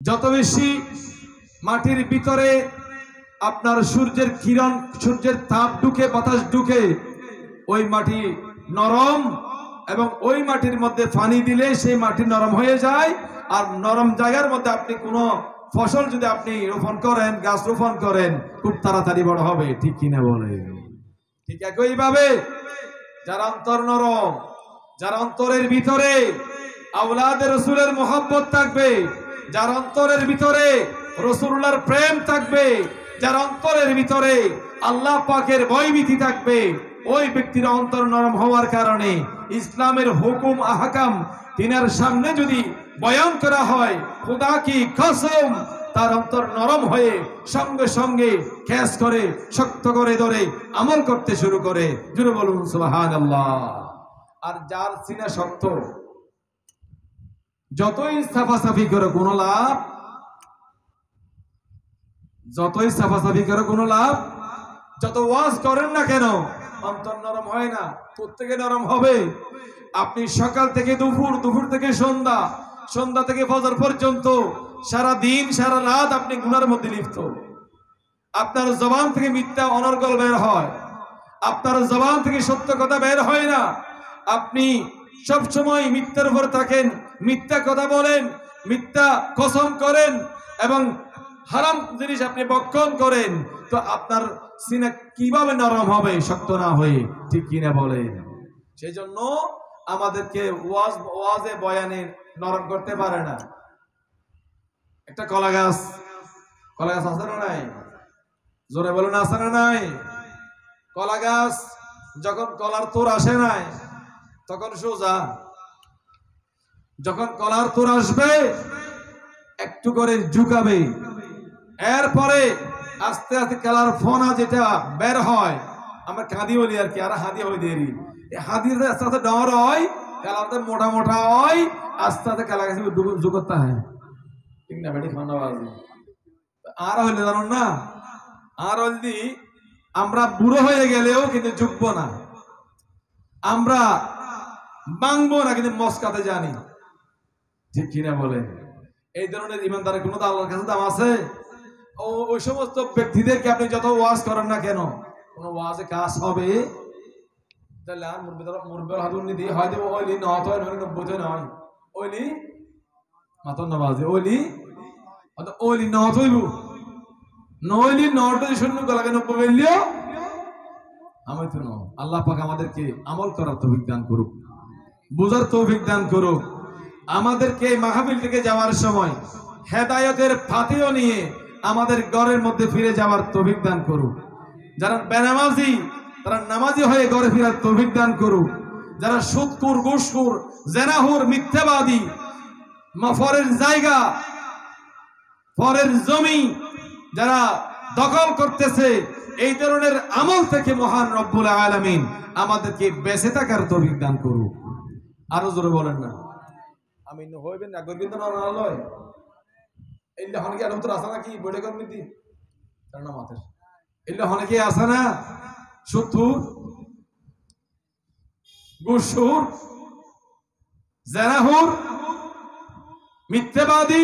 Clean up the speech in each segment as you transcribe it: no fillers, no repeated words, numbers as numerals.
যত বেশি মাটির ভিতরে আপনার সূর্যের কিরণ, সূর্যের তাপ ঢুকে, বাতাস ঢুকে, ওই মাটি নরম, এবং ওই মাটির মধ্যে পানি দিলে সেই মাটি নরম হয়ে যায়। আর নরম জায়গার মধ্যে আপনি কোনো ফসল যদি আপনি রোপণ করেন, গাছ রোপণ করেন, খুব তাড়াতাড়ি বড় হবে। ঠিক কিনা বলে? ঠিক একইভাবে যার অন্তর নরম, যার অন্তরের ভিতরে আওলাদে রসুলের মোহাব্বত থাকবে, যার অন্তরের ভিতরে রসুলুল্লাহর প্রেম থাকবে, যার অন্তরের ভিতরে আল্লাহ পাকের ভয়ভীতি থাকবে, ওই ব্যক্তির অন্তর নরম হওয়ার কারণে ইসলামের হুকুম আহকাম তিনার সামনে যদি বয়ান করা হয়, খোদা কি কসম, তার অন্তর নরম হয়ে সঙ্গে সঙ্গে ক্যাচ করে, শক্ত করে ধরে আমল করতে শুরু করে। জুড়ে বলুন সুবহানাল্লাহ। আর যার সিনা শক্ত, যতই সাফাসাফি করে কোনো লাভ, যতই সাফাসাফি করে কোনো লাভ, যত ওয়াজ করেন না কেন, অন্তর নরম হয় না। প্রত্যেকে নরম হবে। আপনি সকাল থেকে দুপুর, দুপুর থেকে সন্ধ্যা, সন্ধ্যা থেকে ফজর পর্যন্ত সারা দিন সারা রাত আপনি গুনার মধ্যে লিপ্ত। আপনার জবান থেকে মিথ্যা অনর্গল বের হয়, আপনার জবান থেকে সত্য কথা বের হয় না। আপনি সব সময় মিথ্যার উপর থাকেন, মিথ্যা কথা বলেন, মিথ্যা কসম করেন, এবং হারাম জিনিস আপনি বক্ষণ করেন। তো আপনার সিনা কিভাবে নরম হবে শক্ত না হয়ে? ঠিক কিনা বলেন? সেই জন্য আমাদেরকে ওয়াজে বয়ানে নরম করতে পারে না। একটা কলা গাছ, কলা গাছ আছে না নাই? জোরে বলুন, আছে না নাই? কলা গাছ যখন কলার তোর আসে নাই, তখন সোজা। যখন কলার তোর আসবে, একটু করে ঝুঁকাবে, এরপরে আস্তে আস্তে কলার ফোনা যেটা বের হয়, আমরা কাঁদি বলি আর কি, আর হাদি হয়ে দেরি, এই হাদিতে আস্তে আস্তে ডর হয়, কালাতে মোটা মোটা হয়, আস্তে আস্তে কালা গাছে ঝুঁকতে হয়। ঠিক না বেটি? খান্না বাজি আর হইলে জানুন না, আর হইলি আমরা বুড়ো হয়ে গেলেও কিন্তু ঝুঁকবো না, আমরা বাংবো না, কিন্তু মস্কাতে জানি। ঠিক কিনা বলে? এই ধরনের ইমানদারের কোনো আল্লাহর কাছে দাম আছে? ওই সমস্ত ব্যক্তিদেরকে আপনি যত ওয়াজ করেন না কেন, কোন ওয়াজে কাজ হবে? তাহলে আর মুরব্বির হাত উন্নি দিয়ে হয়তো ওইলি ৯ ৯০ নয়, ওইলি মাতন নবাজে ওইলি ওইলি ৯ নইলি ৯ শূন্য গলাকে ৯০ বেললিও আমি তো ন। আল্লাহ পাক আমাদেরকে আমল করার তৌফিক দান করুক, বুঝার তৌফিক দান করুক। আমাদেরকে এই মাহফিল থেকে যাওয়ার সময় হেদায়েতের ফাতিও নিয়ে আমাদের ঘরের মধ্যে ফিরে যাওয়ার তৌফিক দান করুক। যারা বেনামাজি, তারা নামাজি হয়ে ঘরে ফেরার তৌফিক দান করুক। যারা সুদখোর, ঘুষখোর, জেনাহুর, মিথ্যাবাদী, পরের জায়গা, পরের জমি যারা দখল করতেছে, এই ধরনের আমল থেকে মহান রব্বুল আলামিন আমাদেরকে বেঁচে থাকার তৌফিক দান করুক। আরো জোরে বলেন না আমিন। হইবেন না গর্বিত না লয় এলে হনকে আর উত্তর আসা নাকি বড়ে কর্মীতি কারণ আমাদের এলে হনকে আসা না, সুদখোর, ঘুষখোর, জেনাহুর, মিথ্যাবাদী,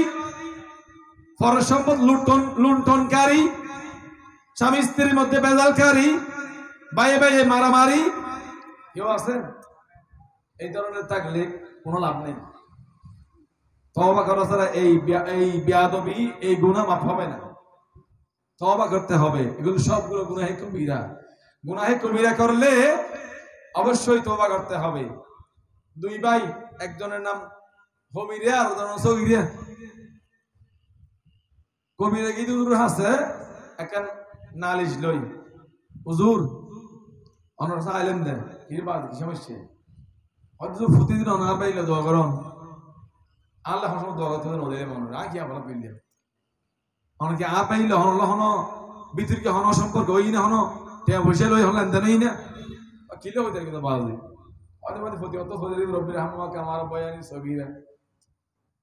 পরের সম্পদ লুণ্ঠনকারী, স্বামী স্ত্রীর মধ্যে বেজালকারী, বাইয়ে বাইয়ে মারামারি, কেউ আছেন? এই ধরনের থাকলে কোনো লাভ নেই। তওবা করা ছাড়া এই বেয়াদবি, এই গুনাহ মাফ হবে না। তওবা করতে হবে। এগুলো সবগুলো গুনাহে কবিরা। গুনাহে কবিরা করলে অবশ্যই তওবা করতে হবে। দুই ভাই, একজনের নাম কবিরা আর একজনের সগীরা। কবিরা কি দূর আছে, একখান নালিশ লই, হুজুর অনার আইলেন দেন, কি বাদ কি সমস্যা? হয়তো প্রতিদিন অনার পাইলে দোয়া করুন, আল্লাহ সময় দোয়া করতে নদীরে মনে রাখি আবার পেলে অনেকে আ পাইলে হন হন বিতর্কে হন সম্পর্ক ওই না হন টেয়া বসে লই হলেন দেনই না কিলে হইতে কিন্তু বাজে অনেক মধ্যে প্রতি অত ফজলি রব্বির হামমাকে আমার বয়ানি সগীরা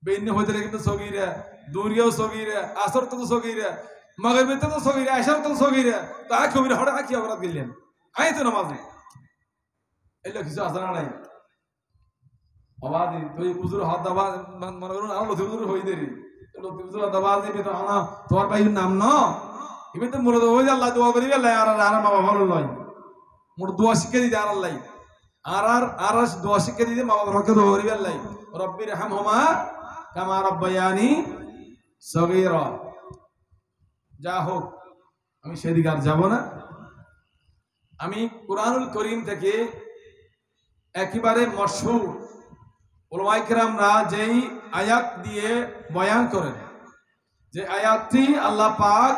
বেন্য হইতে কিন্তু সগীরা, দুরিয়াও সগীরা, আসর তো সগীরা, মাগরিবে তো সগীরা, আশার তো সগীরা, তা কবিরা হঠাৎ কি অপরাধ গেলেন আই তো নামাজে এলো কিছু আসা নাই। অবাদি তুই হুজুর হাত দাবা মনে করুন আর লথি হুজুর হই দেরি লতিফুল দাবাজি বেতো আনা তোমার ভাইয়ের নাম ন ইবে তো মূলত ওই আল্লাহ দোয়া করিবে আর মা বাবা লয় মোর দোয়া শিক্ষা দিতে আর আল্লাহ আর দোয়া শিক্ষা দিতে মা বাবাকে দোয়া করিবে আল্লাহ রব্বির হামহুমা কামা রাব্বায়ানি সগীরা। যা হোক আমি সেদিকে আর যাব না। আমি কুরআনুল করিম থেকে একেবারে মশহুর উলামায়ে কেরামরা যেই আয়াত দিয়ে বয়ান করেন, যে আয়াতটি আল্লাহ পাক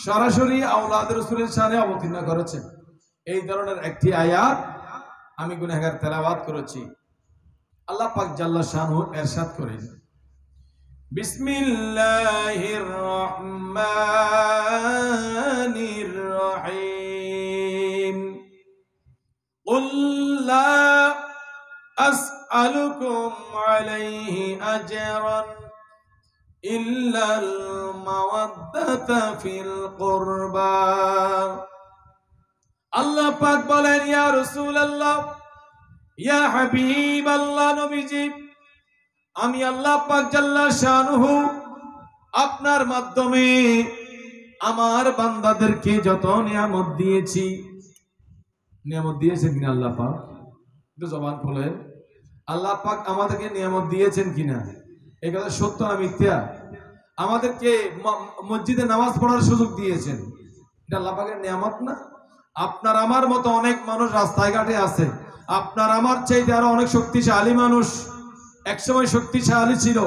সরাসরি আওলাদ রাসূলের শানে অবতীর্ণ করেছেন, এই ধরনের একটি আয়াত আমি গুনাহগার তেলাওয়াত করেছি। আল্লাহ পাক জাল্লা শানহু ইরশাদ করেন, বিসমিল্লাহির রহমানির রহিম, কুল লা আসআলুকুম আলাইহি আজরান ইল্লাল মাওয়াদ্দাতা ফিল কুরবা। আল্লাহ পাক বলেন, ইয়া রাসূলুল্লাহ, ইয়া হাবিবাল্লাহ, নবীজি, আমি আল্লাহ পাক জাল্লা শানুহু আপনার মাধ্যমে আমার বান্দাদেরকে যত নিয়ামত দিয়েছি, নিয়ামত দিয়েছেন কিনা আল্লাহ পাক? একটু জবান খোলেন, আল্লাহ পাক আমাদেরকে নিয়ামত দিয়েছেন কিনা? এই কথা সত্য না মিথ্যা? আমাদেরকে মসজিদে নামাজ পড়ার সুযোগ দিয়েছেন, এটা আল্লাহ পাকের নিয়ামত না? আপনার আমার মতো অনেক মানুষ রাস্তায় ঘাটে আছে, আপনার আমার চাইতে আরো অনেক শক্তিশালী মানুষ, একসময় শক্তিশালী ছিল,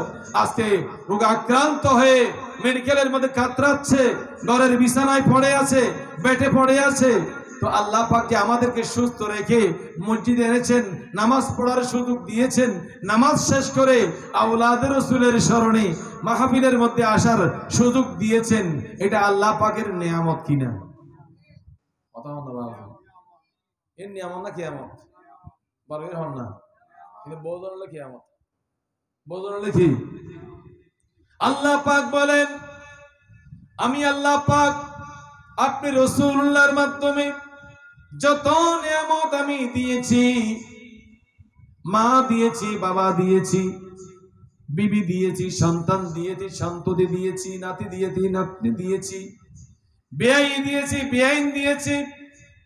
আজকে রোগাক্রান্ত হয়ে মেডিকেলের মধ্যে কাতরাচ্ছে, ঘরের বিছানায় পড়ে আছে, বেডে পড়ে আছে। তো আল্লাহ পাক আমাদেরকে সুস্থ রেখে মসজিদে এনেছেন, নামাজ পড়ার সুযোগ দিয়েছেন, নামাজ শেষ করে আওলাদ রাসূলের স্মরণে মাহফিলের মধ্যে আসার সুযোগ দিয়েছেন, এটা আল্লাহ পাকের নিয়ামত কিনা? কথা বলতে পারবেন? এর নিয়ামত না কিয়ামত? বড়ই হন না, কিন্তু বৌদ্ধ কিয়ামত, বৌদ্ধ কি? আল্লাহ পাক বলেন, আমি আল্লাহ পাক আপনি রাসূলুল্লাহর মাধ্যমে যত নিয়ামত আমি দিয়েছি, মা দিয়েছি, বাবা দিয়েছি, বিবি দিয়েছি, সন্তান দিয়েছি, সন্ততি দিয়েছি, নাতি দিয়েছি, নাতনি দিয়েছি, বেয়াই দিয়েছি, বেআইন দিয়েছি,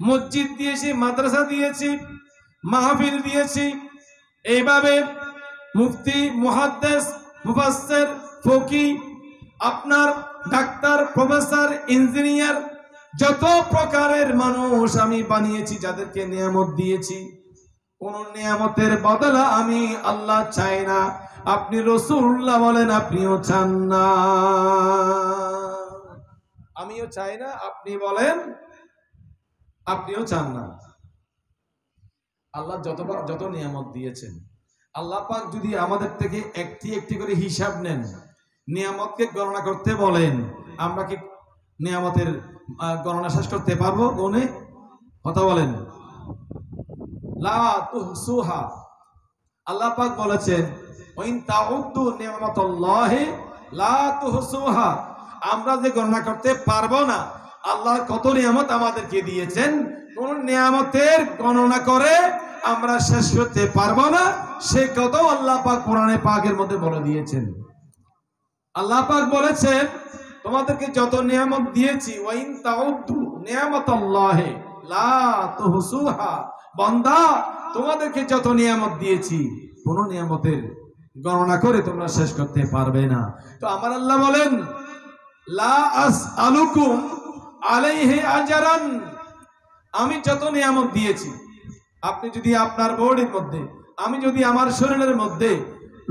মসজিদ দিয়েছি, মাদ্রাসা দিয়েছি, মাহফিল দিয়েছি। এইভাবে মুফতি, মুহাদ্দিস, মুফাসসির, ফকি, আপনার ডাক্তার, প্রফেসর, ইঞ্জিনিয়ার, যত প্রকারের মানুষ আমি বানিয়েছি, যাদেরকে নিয়ামত দিয়েছি, কোন নিয়ামতের বদলা আমি আল্লাহ চাই না। আপনি রাসূলুল্লাহ বলেন, আপনিও চান না, আমিও চাই না, আপনি বলেন আপনিও চান না। আল্লাহ যত নিয়ামত দিয়েছেন, আল্লাহ পাক যদি আমাদের থেকে একটি একটি করে হিসাব নেন, নিয়ামতকে গণনা করতে বলেন, আমরা কি নিয়ামতের গণনা শেষ করতে পারবো? গুনে কথা বলেন, লা তুহসুহা। আল্লাহ পাক বলেছেন, ওয়াইন তাউদ্দু নি'মাতাল্লাহি লা তুহসুহা। আমরা যে গণনা করতে পারবো না আল্লাহর কত নিয়ামত আমাদেরকে দিয়েছেন, কোন নিয়ামতের গণনা করে আমরা শেষ করতে পারবো না, সে কত আল্লাহ পাক কোরআনে পাকের মধ্যে বলে দিয়েছেন। আল্লাহ পাক বলেছেন, তোমাদেরকে যত নিয়ামত দিয়েছি, ওয়াইন তাউদ্দু নি'মাতাল্লাহি লা তুহসুহা, বান্দা তোমাদেরকে যত নিয়ামত দিয়েছি, কোন নিয়ামতের গণনা করে তোমরা শেষ করতে পারবে না। তো আমার আল্লাহ বলেন, লা আসআলুকুম আলাইহি আজরান, আমি যত নিয়ামত দিয়েছি, আপনি যদি আপনার বডির মধ্যে, আমি যদি আমার শরীরের মধ্যে,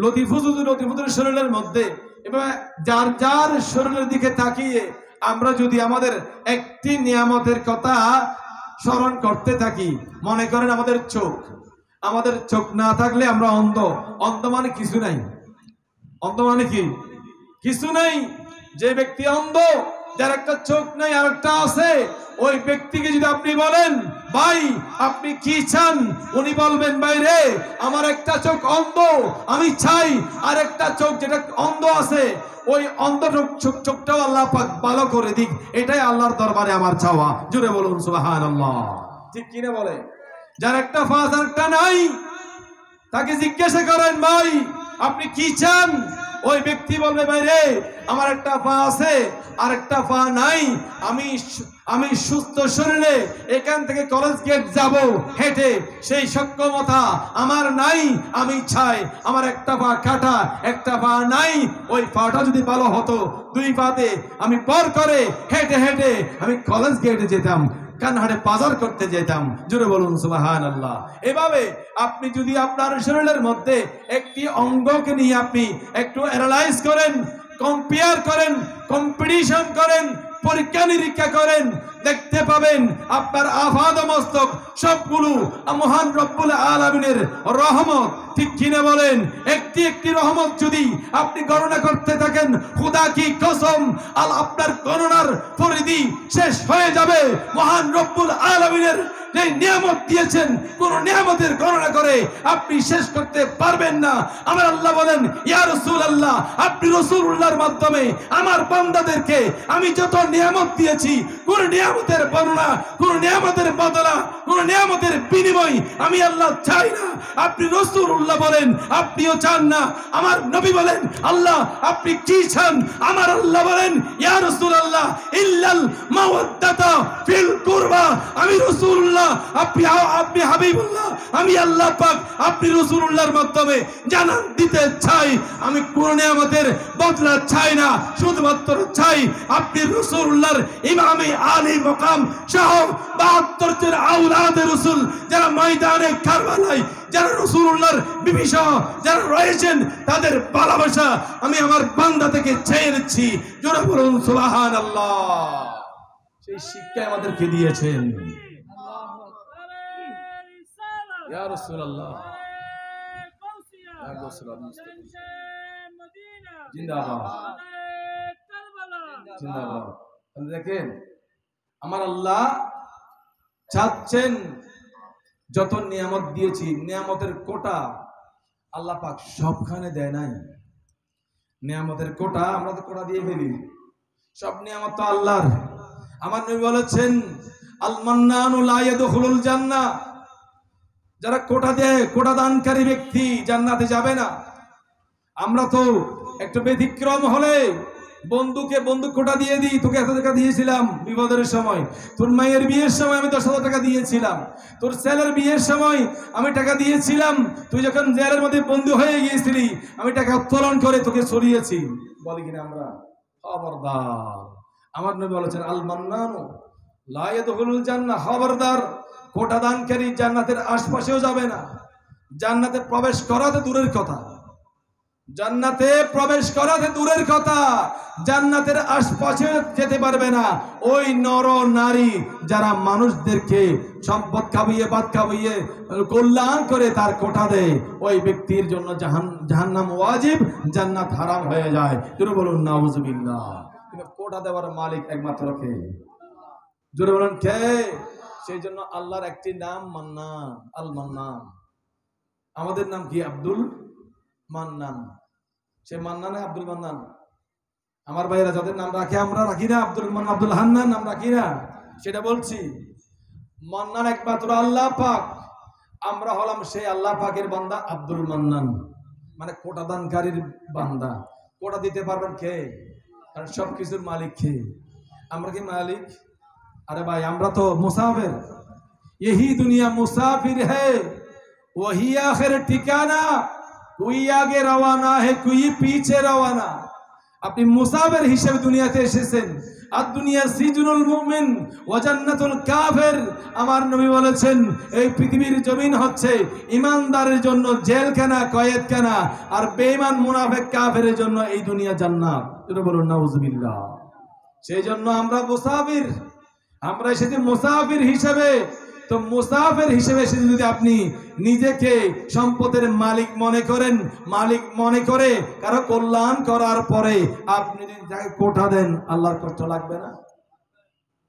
লতিফুজুর শরীরের মধ্যে, এবং যার যার শরীরের দিকে তাকিয়ে আমরা যদি আমাদের একটি নিয়ামতের কথা স্মরণ করতে থাকি, মনে করেন আমাদের চোখ না থাকলে আমরা অন্ধ। অন্ধ মানে কিছু নাই, অন্ধ মানে কি? কিছু নাই। যে ব্যক্তি অন্ধ, যার একটা চোখ নাই আর একটা আছে, ওই ব্যক্তিকে যদি আপনি বলেন, ভাই আপনি কি চান, উনি বলবেন, ভাই রে আমার একটা চোখ অন্ধ, আমি চাই আর একটা চোখ যেটা অন্ধ আছে, ওই অন্ধ চোখটাও আল্লাহ পাক ভালো করে দিক, এটাই আল্লাহর দরবারে আমার চাওয়া। জুড়ে বলুন সুবহানাল্লাহ। ঠিক কিনা বলে? যার একটা ফাঁস আর একটা নাই, তাকে জিজ্ঞাসা করেন, ভাই আপনি কি চান, ওই ব্যক্তি বলবে ভাই রে আমার একটা পা আছে আর একটা পা নাই, আমি সুস্থ শরীরে এখান থেকে কলেজ গেট যাব হেঁটে, সেই সক্ষমতা আমার নাই, আমি চাই আমার একটা পা কাটা, একটা পা নাই, ওই পাটা যদি ভালো হতো, দুই পাতে আমি পর করে হেঁটে হেঁটে আমি কলেজ গেটে যেতাম, কানহাটে বাজার করতে যেতাম। জোরে বলুন সুবহানাল্লাহ। এভাবে আপনি যদি আপনার শরীরের মধ্যে একটি অঙ্গকে নিয়ে আপনি একটু অ্যানালাইজ করেন, কম্পেয়ার করেন, কম্পিটিশন করেন, পরীক্ষা নিরীক্ষা করেন, দেখতে পাবেন আপনার আফাদ মস্তক সবগুলো মহান রব্বুল আলামিনের রহমত। ঠিক কিনা বলেন? একটি একটি রহমত যদি আপনি গণনা করতে থাকেন, খোদা কি কসম, আপনার গণনার পরিধি শেষ হয়ে যাবে। মহান রব্বুল আলামিনের যে নিয়ামত দিয়েছেন, কোন নিয়ামতের গণনা করে আপনি শেষ করতে পারবেন না। আমার আল্লাহ বলেন, ইয়া রাসূলুল্লাহ, আপনি রাসূলুল্লাহর মাধ্যমে আমার বান্দাদেরকে আমি যত নিয়ামত দিয়েছি, কোন নিয়ামতের বর্ণনা, কোন নিয়ামতের বদলা, কোন নিয়ামতের বিনিময় আমি আল্লাহ চাই না। আপনি রাসূলুল্লাহ বলেন আপনিও চান না। আমার নবী বলেন আল্লাহ আপনি কি চান? আমার আল্লাহ বলেন, ইয়া রাসূলুল্লাহ ইল্লাল মাওয়াদ্দাতা ফিল কুরবা। আমি রাসূলুল্লাহ, আপনি হাবিবুল্লাহ, আমি আল্লাহ পাক আপনি রাসূলুল্লাহর মাধ্যমে জানান দিতে চাই, আমি কোন নিয়ামতের বদলা চাই না, শুধুমাত্র চাই আপনি রাসূলুল্লাহর ইমামে আলী মাকাম সহ 72 জন আওলাদে রাসূল যারা ময়দানে কারবালায়, যারা রাসূলুল্লাহর বিবি সহ যারা রয়েছেন, তাদের ভালোবাসা আমি আমার বান্দা থেকে চেয়ে নিচ্ছি। জোরে বলুন সুবহানাল্লাহ। সেই শিক্ষা আমাদেরকে দিয়েছেন। ইয়া রাসূলুল্লাহ, জিন্দাবাদ জিন্দাবাদ। দেখেন আমার আল্লাহ চাচ্ছেন যত নিয়ামত দিয়েছি, নিয়ামতের কোটা আল্লাহ পাক সবখানে দেয় নাই। নিয়ামতের কোটা আমরা তো কোটা দিয়ে ফেলি, সব নিয়ামত তো আল্লাহর। আমার নবী বলেছেন, আল মান্নানু লা ইয়াদখুলুল জান্নাহ, যারা কোটা দেয়, কোটা দানকারী ব্যক্তি জান্নাতে যাবে না। আমরা তো একটু ব্যতিক্রম হলে বন্ধুকে বন্ধু কোটা দিয়ে দিই, তোকে এত টাকা দিয়েছিলাম বিপদের সময়, তোর মায়ের বিয়ের সময় আমি 10,000 টাকা দিয়েছিলাম, তোর ছেলের বিয়ের সময় আমি টাকা দিয়েছিলাম, তুই যখন জেলের মধ্যে বন্ধু হয়ে গিয়েছিলি আমি টাকা উত্তোলন করে তোকে সরিয়েছি, বলি কিনা আমরা? খবরদার। আমার নবী বলেছেন, আল মান্নানু লা ইয়াদখুলুল জান্নাহ, খবরদার, কোটা দানকারী জান্নাতের আশপাশেও যাবে না। জান্নাতে প্রবেশ করাতে দূরের কথা, জান্নাতে প্রবেশ করাতে দূরের কথা, জান্নাতের আশপাশে যেতে পারবে না। ওই নর নারী যারা মানুষদেরকে সম্পদ খাওয়িয়ে, ভাত খাওয়িয়ে কল্যাণ করে তার কোটা দেয়, ওই ব্যক্তির জন্য জাহান্নাম ওয়াজিব, জান্নাত হারাম হয়ে যায়। জোরে বলুন নাউজুবিল্লাহ। কিন্তু কোটা দেওয়ার মালিক একমাত্র কে? জোরে বলুন কে? সেই জন্য আল্লাহর একটি নাম মান্নান, আল মান্নান। আমাদের নাম কি? আব্দুল মান্নান। সে মান্নানে আব্দুল মান্নান। আমার ভাইয়েরা যাদের নাম রাখে আমরা রাখি না, আব্দুল মান্নান, আব্দুল হান্নান নাম রাখি না, সেটা বলছি। মান্নান একমাত্র আল্লাহ পাক। আমরা হলাম সেই আল্লাহ পাকের বান্দা আব্দুল মান্নান, মানে কোটা দানকারীর বান্দা। কোটা দিতে পারবেন কে? কারণ সবকিছুর মালিক কে? আমরা কি মালিক? अरे भाई আমরা তো মুসাফির, यही दुनिया मुसाफिर है, वही आखिर ठिकाना, कोई आगे रवाना है, कोई पीछे रवाना। আপনি মুসাফির হিসেবে দুনিয়াতে এসেছেন। আর দুনিয়া সিজনুল মুমিন ওয়া জান্নাতুল কাফির। আমার নবী বলেছেন, এই পৃথিবীর জমিন হচ্ছে ঈমানদারের জন্য জেলখানা, কয়েদখানা, আর বেঈমান মুনাফিক কাফেরের জন্য এই দুনিয়া জান্নাত। এটা বলুন নাউজুবিল্লাহ। সেই জন্য আমরা মুসাফির, আমরা এসেছি মুসাফির হিসেবে। তো মুসাফির হিসেবে এসে যদি আপনি নিজেকে সম্পদের মালিক মনে করেন, মালিক মনে করে কারো কল্যাণ করার পরে আপনি যদি তাকে কোঠা দেন, আল্লাহর কষ্ট লাগবে না?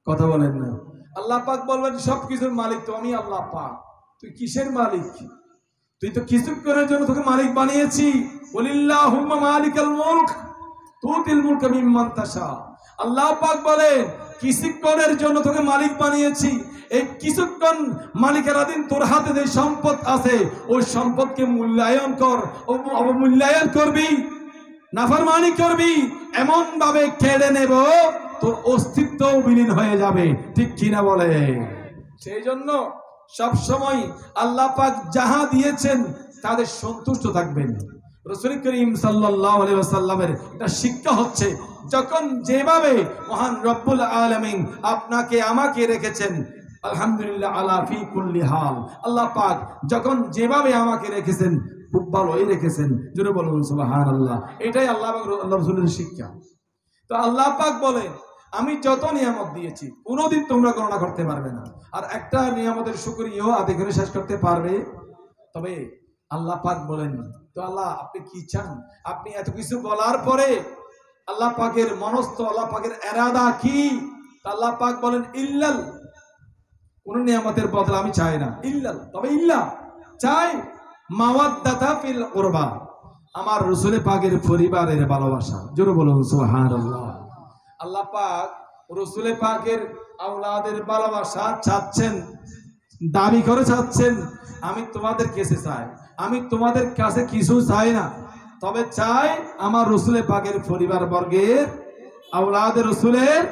কথা বলেন না? আল্লাহ পাক বলবেন সবকিছুর মালিক তো আমি আল্লাহ পাক, তুই কিসের মালিক? তুই তো কিছুক্ষণের জন্য তোকে মালিক বানিয়েছি। ওয়ালিল্লাহুম্মা মালিকাল মুলক তুতিল মুলকা মিম্মান তাশা। আল্লাহ পাক বলেন কিছুক্ষণের জন্য তোকে মালিক বানিয়েছি, এই কিছুক্ষণ মালিকানাধীন তোর হাতে যে সম্পদ আছে ওই সম্পদকে মূল্যায়ন কর। অবমূল্যায়ন করবি নাফরমানি করবি, এমন ভাবে কেড়ে নেব তোর অস্তিত্ব বিলীন হয়ে যাবে। ঠিক কিনা বলে? সেই জন্য সব সময় আল্লাহ পাক যাহা দিয়েছেন তাদের সন্তুষ্ট থাকবেন। রাসূল করিম সাল্লাল্লাহু আলাইহি ওয়াসাল্লামের এটা শিক্ষা হচ্ছে, যখন যেভাবে মহান রব্বুল আলামিন আপনাকে আমাকে রেখেছেন, আলহামদুলিল্লাহ আলা ফি কুল্লি হাল, আল্লাহ পাক যখন যেভাবে আমাকে রেখেছেন খুব ভালোই রেখেছেন। জোরে বলুন সুবহানাল্লাহ। এটাই আল্লাহ রাসূলের শিক্ষা। তো আল্লাহ পাক বলেন, আমি যত নিয়ামত দিয়েছি কোনোদিন তোমরা গণনা করতে পারবে না, আর একটা নিয়ামতের শুকরিয়াও আদায় করে শেষ করতে পারবে? তবে আল্লাহ পাক বলেন, তো আল্লাহ আপনি কি চান? আপনি এত কিছু বলার পরে আল্লাহ পাকের মনস্থ, আল্লাহ পাকের এরাদা কি? আল্লাহ পাক বলেন ইল্লাল, কোন নিয়ামতের বদলা আমি চাই না। ইল্লাল, তবে ইল্লা চাই মাওয়াদ্দাতা ফিল কুরবা, আমার রাসূল পাকের পরিবারের ভালোবাসা। জোরে বলুন সুবহানাল্লাহ। আল্লাহ পাক রাসূল পাকের আওলাদের ভালোবাসা চাচ্ছেন, দাবি করে চাচ্ছেন। আমি তোমাদের কাছে চাই, আমি তোমাদের কাছে কিছু চাই না, তবে চাই আমার রাসূল পাকের পরিবার বর্গের, আওলাদের রাসূলের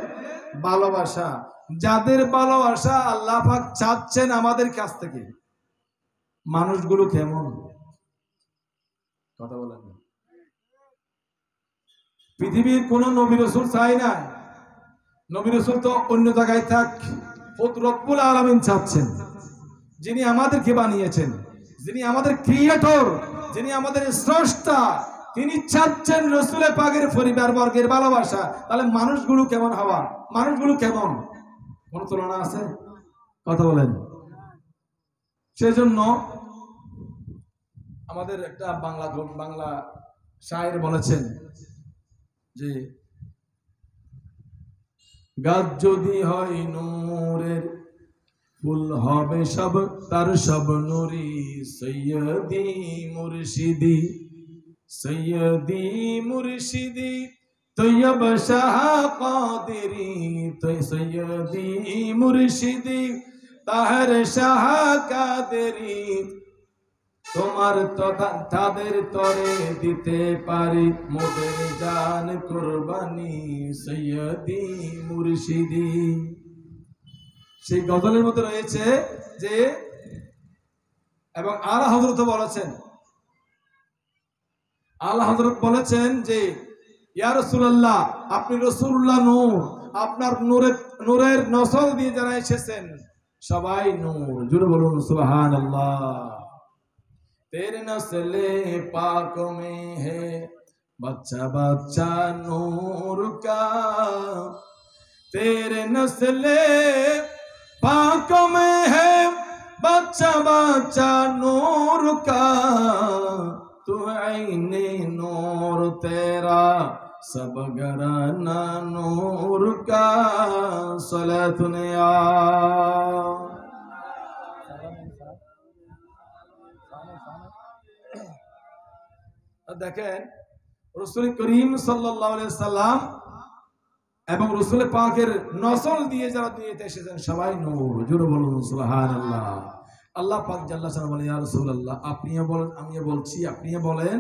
ভালোবাসা। যাদের ভালোবাসা আল্লাহ পাক চাচ্ছেন আমাদের কাছ থেকে, মানুষগুলো কেমন? কথা বলেন না। পৃথিবীর কোন নবী রাসূল চাই না, নবী রাসূল তো অন্য জায়গায় থাক, রব্বুল আলামিন চাচ্ছেন, যিনি আমাদেরকে বানিয়েছেন, যিনি আমাদের ক্রিয়েটর, যিনি আমাদের স্রষ্টা, তিনি চাচ্ছেন রাসূল পাকের পরিবার বর্গের ভালোবাসা। তাহলে মানুষগুলো কেমন হওয়া? মানুষগুলো কেমন? কোন তুলনা আছে? কথা বলেন। সেজন্য আমাদের একটা বাংলা শায়ের বলেছেন যে, গাছ যদি হয় নূরের, ফুল হবে সব তার সব নুরি, সৈয়দি মুর্শিদি, সৈয়দি মুর্শিদি তৈয়ব শাহ কাদেরি, সৈয়দি মুর্শিদি তাহের শাহ কাদেরি, তোমার তাদের তরে দিতে পারি মোদের জান কুরবানি, সৈয়দি মুর্শিদি। সেই গজলের মধ্যে রয়েছে যে, এবং আলা হযরত বলেছেন, আলা হযরত বলেছেন যে, ইয়া রাসূলুল্লাহ, আপনি রাসূলুল্লাহ নূর, আপনার নূরের নসল দিয়ে যারা এসেছেন সবাই নূর। জোরে বলুন সুবহানাল্লাহ। तेरे नस्ले पाक में है बच्चा बच्चा नूर का, तेरे नस्ले पाक में है बच्चा बच्चा नूर का, तू आईने नूर तेरा सब घराना नूर का, सलातुन या। দেখেন রাসূল করিম সাল্লাল্লাহু আলাইহি সাল্লাম এবং রাসূল পাকের নসল দিয়ে যারা দুনিয়াতে এসেছেন সবাই নূর। জোরে বলুন সুবহানাল্লাহ। আল্লাহ পাক জাল্লা শাআনহু বলেন, ইয়া রাসূলুল্লাহ, আপনিও বলেন আমিও বলছি, আপনিও বলেন,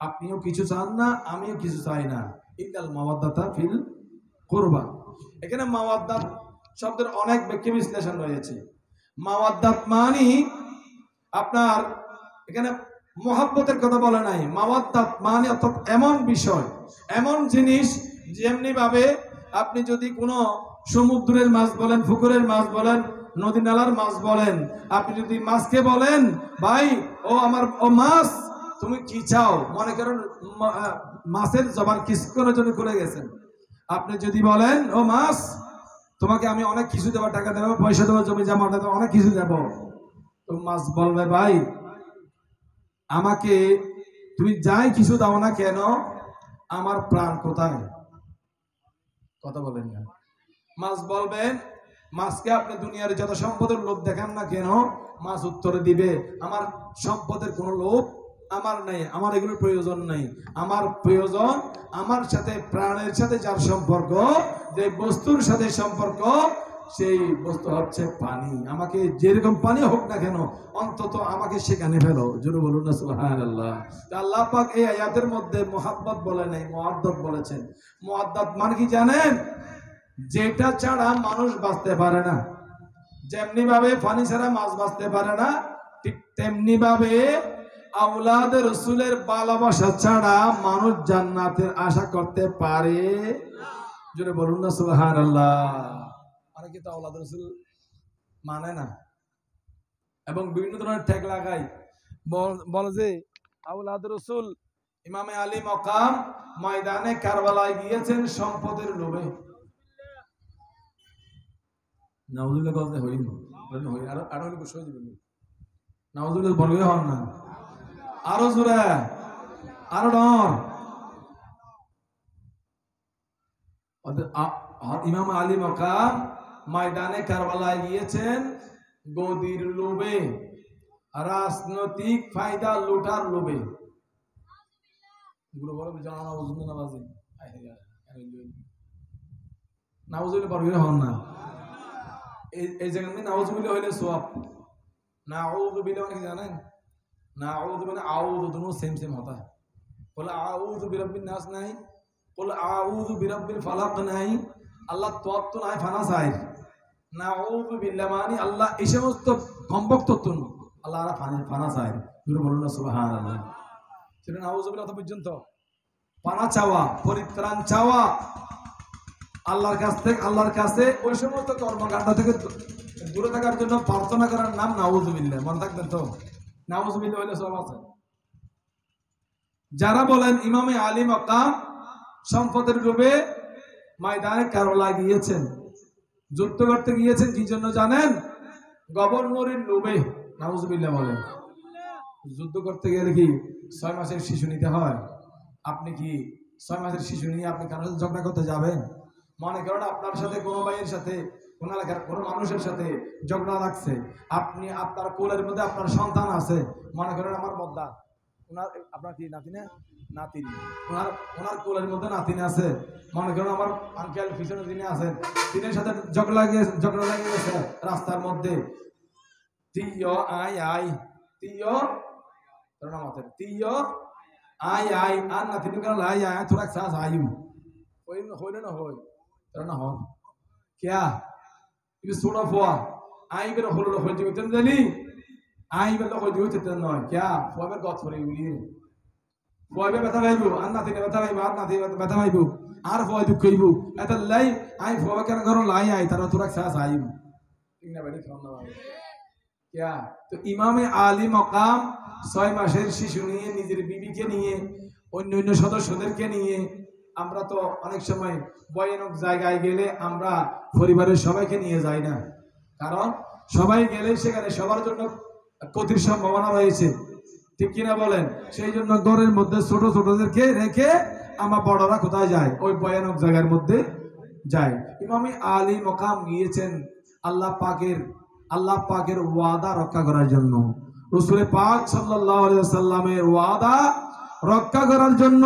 আপনিও কিছু চান না আমিও কিছু চাই না, ইল্লাল মাওয়াদ্দাতা ফিল কুরবা। এখানে মাওয়াদ্দাত শব্দের অনেক ব্যাখ্যা বিশ্লেষণ রয়েছে। মাওয়াদ্দাত মানে আপনার এখানে মহব্বতের কথা বলে নাই, মাওয়াদ্দাত মানে অর্থাৎ এমন বিষয়, এমন জিনিস, যেমনি ভাবে আপনি যদি কোনো সমুদ্রের মাছ বলেন, পুকুরের মাছ বলেন, নদী নালার মাছ বলেন, আপনি যদি মাছকে বলেন, ভাই ও আমার ও মাছ তুমি কি চাও, মনে করেন মাছের জবান কিছুক্ষণের জন্য খুলে গেছেন, আপনি যদি বলেন ও মাছ তোমাকে আমি অনেক কিছু দেবো, টাকা দেবো, পয়সা দেবো, জমি জমা দেবো, অনেক কিছু দেবো, তো মাছ বলবে, ভাই আমাকে তুমি যাই কিছু দাও না কেন, আমার প্রাণ কোথায়? কথা বলেন না। মাছ বলবেন, মাছকে আপনি দুনিয়ার যত সম্পদের লোভ দেখান না কেন, মাছ উত্তরে দিবে, আমার সম্পদের কোনো লোভ আমার নেই, আমার এগুলোর প্রয়োজন নেই, আমার প্রয়োজন আমার সাথে প্রাণের সাথে যার সম্পর্ক, যে বস্তুর সাথে সম্পর্ক, সেই বস্তু হচ্ছে পানি। আমাকে যেরকম পানি হোক না কেন, অন্তত আমাকে সেখানে ফেলো। জোরে বলুন না সুবহানাল্লাহ। আল্লাহ পাক এই আয়াতের মধ্যে মুহাব্বত বলে নাই, মুআদ্দাত বলেছেন। মুআদ্দাত মানে কি জানেন? যেটা ছাড়া মানুষ বাঁচতে পারে না। যেমনি ভাবে পানি ছাড়া মাছ বাঁচতে পারে না, ঠিক তেমনি ভাবে আওলাদে রাসূলের ভালোবাসা ছাড়া মানুষ জান্নাতের আশা করতে পারে। জোরে বলুন না সুবহানাল্লাহ। অনেকে তো আওলাদে রাসূল মানে না এবং বিভিন্ন ধরনের ট্যাগ লাগায়, বলে যে আওলাদে রাসূল ইমামে আলী মকাম ময়দানে কারবালায় গিয়েছেন সম্পদের লোভে। নাউজুবিল্লাহ বলতে হই আর আরো বসে দিবেন। নাউজুবিল্লাহ বলবে হন না, আরো জোরে, আরো ডর। ইমাম আলী মকাম ময়দানে কারবালায় গিয়েছেন গদির লোভে, রাজনৈতিক ফায়দা লুটার লোভে। নাউজুবিল্লাহ বলবে হন না। এই জায়গায় নাউজুবিল্লাহ হইলে সওয়াব। নাউজুবিল্লাহ মানে কি জানেন? নাউযু মানে আউযু, দুনো সেম সেম होता है। বলে আউযু বিরাব্বিন নাস নাই, বলে আউযু বিরাব্বিল ফালাক নাই, আল্লাহ তত্ত্ব নাই ফানা চাই। নাউযু বিল্লাহ মানে আল্লাহ এই সমস্ত কমপক তত্ত্ব না, আল্লাহ আর ফানা চাই। জোরে বলুন না সুবহানাল্লাহ। সেটা নাউযু বিল্লাহ পর্যন্ত পানা চাওয়া, পরিত্রাণ চাওয়া আল্লাহর কাছে ওই সমস্ত কর্মকাণ্ড থেকে দূরে থাকার জন্য প্রার্থনা করার নাম নাউযুবিল্লাহ। মনে থাকবেন তো, নাউযুবিল্লাহ হইলে সব আছে। যারা বলেন ইমামে আলী মকাম সম্পদের লোভে ময়দানে কারবালায় গিয়েছেন, যুদ্ধ করতে গিয়েছেন কি জন্য জানেন? গভর্নরের লোভে। নাউযুবিল্লাহ বলেন। যুদ্ধ করতে গেলে কি 6 মাসের শিশু নিতে হয়? আপনি কি 6 মাসের শিশু নিয়ে আপনি কারোর সাথে ঝগড়া করতে যাবেন? মনে করেন আপনার সাথে কোনো ভাইয়ের সাথে কোন এলাকার কোনো মানুষের সাথে ঝগড়া লাগছে, আপনি আপনার কোলের মধ্যে আপনার সন্তান আছে, মনে করেন আমার বদ্দা, আপনার কি নাতিনে নাতিনি, ওনার কোলের মধ্যে নাতিনি আছে, মনে করেন আমার আঙ্কেল পিছনে যিনি আছেন তিনের সাথে ঝগড়া লাগিয়ে গেছে রাস্তার মধ্যে। তিয় আই আই তিয় মাতের তিয় আই আই আর নাতিনি কারণ লাই আয় থোড়া সাস আয়ু ওই হইলে না হয় না হন क्या ये सोडा फोआ आई बेर होलो हो जियो तन जानी आई बेर हो जियो तन नय क्या फोआ बेर गथ फरे उली फोआ बेर ব্যথা পাইবো আর নাতি নে ব্যথা পাইবো আর নাতি ব্যথা পাইবো আর फोआ দুঃখ হইবো এত লাই आई फोआ কেন ঘর লাই আই তারা তোরা সাস আইম ঠিক না বেড়ি খাওয়া না क्या तो ইমামে আলী মকাম 6 মাসের শিশু নিয়ে নিজের বিবিকে নিয়ে অন্য সদস্যদেরকে নিয়ে আমরা তো অনেক সময় ভয়ানক জায়গায় গেলে আমরা পরিবারের সবাইকে নিয়ে যাই না, কারণ সবাই গেলে সেখানে সবার জন্য ক্ষতির সম্ভাবনা রয়েছে, ঠিক কিনা বলেন? সেই জন্য ঘরের মধ্যে ছোট ছোটদেরকে রেখে আমরা বড়রা কোথায় যায়? ওই ভয়ানক জায়গার মধ্যে যায়। ইমামে আলী মকাম গিয়েছেন আল্লাহ পাকের ওয়াদা রক্ষা করার জন্য। রাসূল পাক সাল্লাল্লাহু আলাইহি ওয়াসাল্লামের ওয়াদা রক্ষা করার জন্য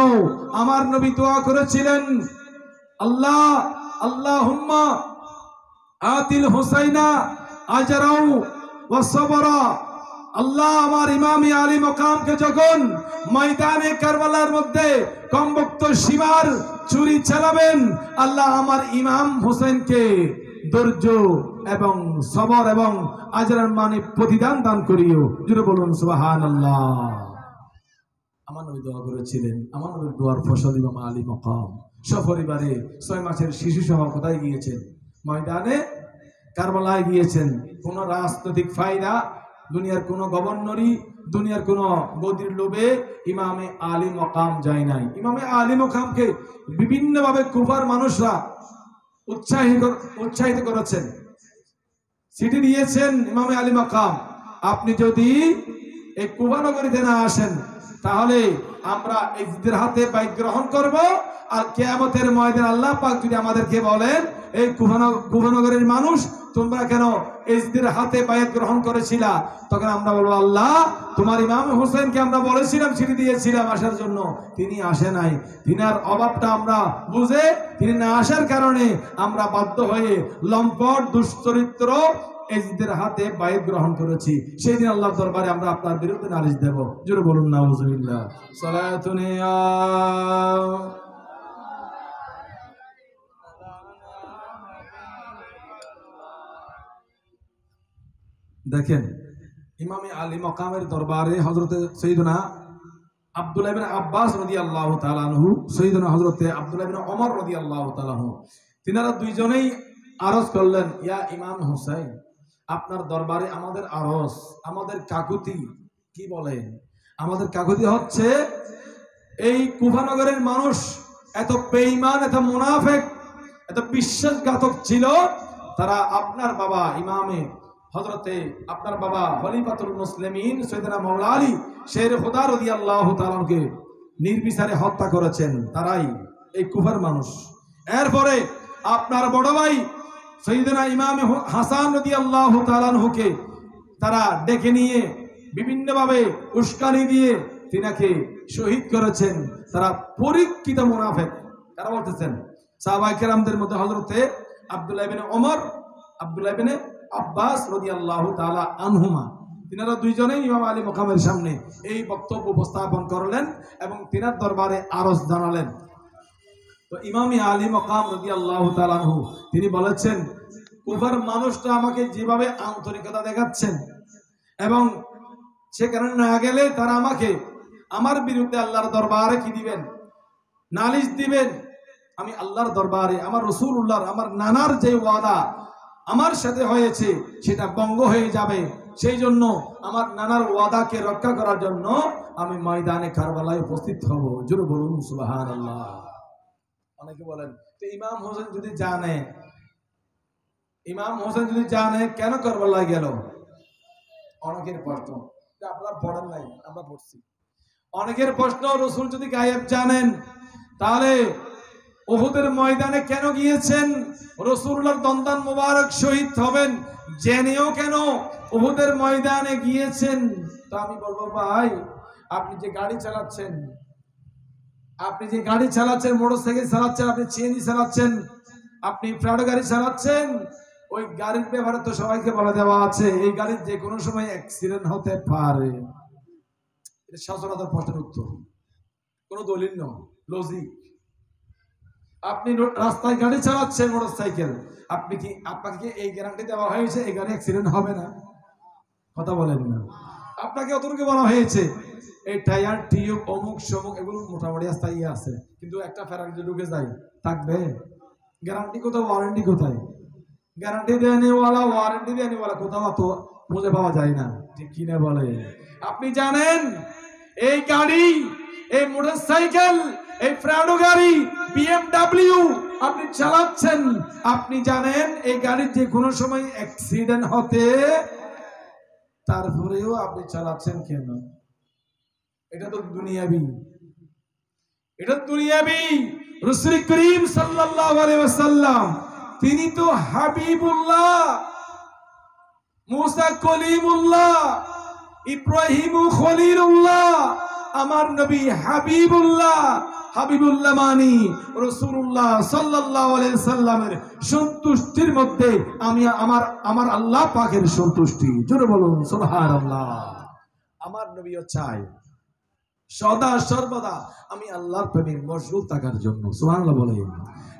আমার নবী দোয়া করেছিলেন, আল্লাহুম্মা আতিল হুসাইনা আজরাউ ওয়া সাবরা। আল্লাহ আমার ইমামে আলী মকামকে যখন ময়দানে কারবালার মধ্যে কমবক্ত সীমার ছুরি চালাবেন, আল্লাহ আমার ইমাম হোসেনকে ধৈর্য এবং সবর এবং আজরার মানে প্রতিদান দান করিও। জোরে বলুন সুবহানাল্লাহ। আমার নবী দোয়া করেছিলেন, আমার নবীর দোয়ার ফসল ইমাম আলী মকাম সপরিবারে 6 মাসের শিশু সহ কোথায় গিয়েছেন? ময়দানে কারবালায় গিয়েছেন। কোন রাজনৈতিক ফায়দা, দুনিয়ার কোন গভর্নরি, দুনিয়ার কোন গদির লোভে ইমামে আলী মকাম যায় নাই। ইমামে আলী মকামকে বিভিন্নভাবে কুফার মানুষরা উৎসাহিত করেছেন, সিটি দিয়েছেন ইমামে আলী মকাম, আপনি যদি এই কুফা নগরীতে না আসেন, তাহলে আমরা ইজিদের হাতে বাইক গ্রহণ করব। আর কিয়ামতের ময়দানে আল্লাহ পাক যদি আমাদেরকে বলেন, এই কুফা নগরের মানুষ তোমরা কেন ইজিদের হাতে বাইক গ্রহণ করেছিলা, তখন আমরা বলবো, আল্লাহ তোমার ইমাম হোসেনকে আমরা বলেছিলাম, চিঠি দিয়েছিলাম আসার জন্য, তিনি আসে নাই। তিনার অভাবটা আমরা বুঝে তিনি না আসার কারণে আমরা বাধ্য হয়ে লম্পট দুশ্চরিত্র এজিদের হাতে বাইত গ্রহণ করেছি। সেই দিন আল্লাহর দরবারে আমরা আপনার বিরুদ্ধে নালিশ দেব। জোরে বলুন নাউজুবিল্লাহ। সালাতুন ইয়া দেখেন, ইমামে আলী মকামের দরবারে হযরতে সৈয়দনা আব্দুল্লাহ ইবনে আব্বাস রাদিয়াল্লাহু তাআলা আনহু, সৈয়দনা হযরতে আব্দুল্লাহ ইবনে ওমর রাদিয়াল্লাহু তাআলা আনহু, তিনারা দুইজনেই আরজ করলেন, ইয়া ইমাম হুসাইন, আপনার দরবারে আমাদের আরজ, আমাদের কাকুতি। কি বলেন? আমাদের কাকুতি হচ্ছে, এই কুফা নগরের মানুষ এত বেঈমান, এত মুনাফিক, এত বিশ্বাসঘাতক ছিল, তারা আপনার বাবা ইমামে হযরতে আপনার বাবা খলিফাতুল মুসলিমিন সৈয়দনা মাওলা আলী শের খোদা রাদিয়াল্লাহু তাআলাকে নির্বিচারে হত্যা করেছেন। তারাই এই কুফার মানুষ। এরপরে আপনার বড় ভাই সৈয়দনা ইমাম হাসান রাদিয়াল্লাহু তাআলাকে তারা ডেকে নিয়ে বিভিন্নভাবে উস্কানি দিয়ে তিনাকে শহীদ করেছেন। তারা পরীক্ষিত মুনাফিক। তারা বলতেছেন, সাহাবায়ে কেরামদের মধ্যে হযরতে আব্দুল্লাহ ইবনে ওমর, আব্দুল্লাহ ইবনে আব্বাস রাদিয়াল্লাহু তাআলা আনহুমা, তিনারা দুইজনেই ইমাম আলী মকামের সামনে এই বক্তব্য উপস্থাপন করলেন এবং তিনার দরবারে আরজ জানালেন। তো ইমাম আলী মকাম রাদিয়াল্লাহু তাআলা আনহু তিনি বলেছেন, কুফার মানুষটা আমাকে যেভাবে আন্তরিকতা দেখাচ্ছেন এবং সেখানে না গেলে তারা আমাকে আমার বিরুদ্ধে আল্লাহর দরবারে কি দিবেন? নালিশ দিবেন। আমি আল্লাহর দরবারে আমার রাসূলুল্লাহর, আমার নানার যে ওয়াদা আমার সাথে হয়েছে সেটা ভঙ্গ হয়ে যাবে। সেই জন্য আমার নানার ওয়াদাকে রক্ষা করার জন্য আমি ময়দানে কারবালায় উপস্থিত হব। জোরে বলুন সুবহানাল্লাহ। অনেকে বলেন, তো ইমাম হোসেন যদি জানে কেন কারবালায় গেল? অনেকের প্রশ্ন, আপনারা পড়েন নাই, আমরা পড়ছি। অনেকের প্রশ্ন, রাসূল যদি গায়েব জানেন তাহলে উহুদের ময়দানে কেন গিয়েছেন? রাসূলুল্লাহর দন্দান মোবারক শহীদ হবেন জেনেও কেন উহুদের ময়দানে গিয়েছেন? তো আমি বলবো, ভাই আপনি যে গাড়ি চালাচ্ছেন, মোটরসাইকেল চালাচ্ছেন, আপনি সিএনজি চালাচ্ছেন, আপনি প্রাডো গাড়ি চালাচ্ছেন, ওই গাড়ির ব্যাপারে তো সবাইকে বলে দেওয়া আছে এই গাড়ির যে কোনো সময় অ্যাক্সিডেন্ট হতে পারে। এটা সচরাচর প্রশ্নের উত্তর, কোনো দলিল নয়, লজিক। আপনি রাস্তায় গাড়ি চালাচ্ছেন, মোটরসাইকেল, আপনাকে কি এই গ্যারান্টি দেওয়া হয়েছে এই গাড়ি অ্যাক্সিডেন্ট হবে না? কথা বলেন না। আপনাকে অতটুকু বলা হয়েছে এই টায়ার টিউব অমুক সমুক এগুলো মোটামুটি স্থায়ী আছে, কিন্তু একটা ফেরারি ঢুকে যায় থাকবে? গ্যারান্টি কোথায়, ওয়ারেন্টি কোথায়? গ্যারান্টি দেনেওয়ালা, ওয়ারেন্টি দেনেওয়ালা কোথাও তো খুঁজে পাওয়া যায় না, ঠিক কিনা বলে? আপনি জানেন এই গাড়ি, এই মোটরসাইকেল, এই প্রাডো গাড়ি, বিএমডব্লিউ আপনি চালাচ্ছেন, আপনি জানেন এই গাড়ির যে কোনো সময় অ্যাক্সিডেন্ট হতে, তারপরেও আপনি চালাচ্ছেন কেন? এটা তো দুনিয়াবি, রাসূল করিম সাল্লাল্লাহু আলাইহি ওয়াসাল্লাম তিনি তো হাবিবুল্লাহ, মুসা কলিমুল্লাহ, ইব্রাহিম খলিলুল্লাহ, আমার নবী হাবিবুল্লাহ মানি রাসূলুল্লাহ সাল্লাল্লাহু আলাইহি সাল্লামের সন্তুষ্টির মধ্যে আমি আমার আল্লাহ পাকের সন্তুষ্টি। জোরে বলুন সুবহানাল্লাহ। আমার নবীও চায় সদা সর্বদা আমি আল্লাহর প্রেমে মশগুল থাকার জন্য। সুবহানাল্লাহ বলেন।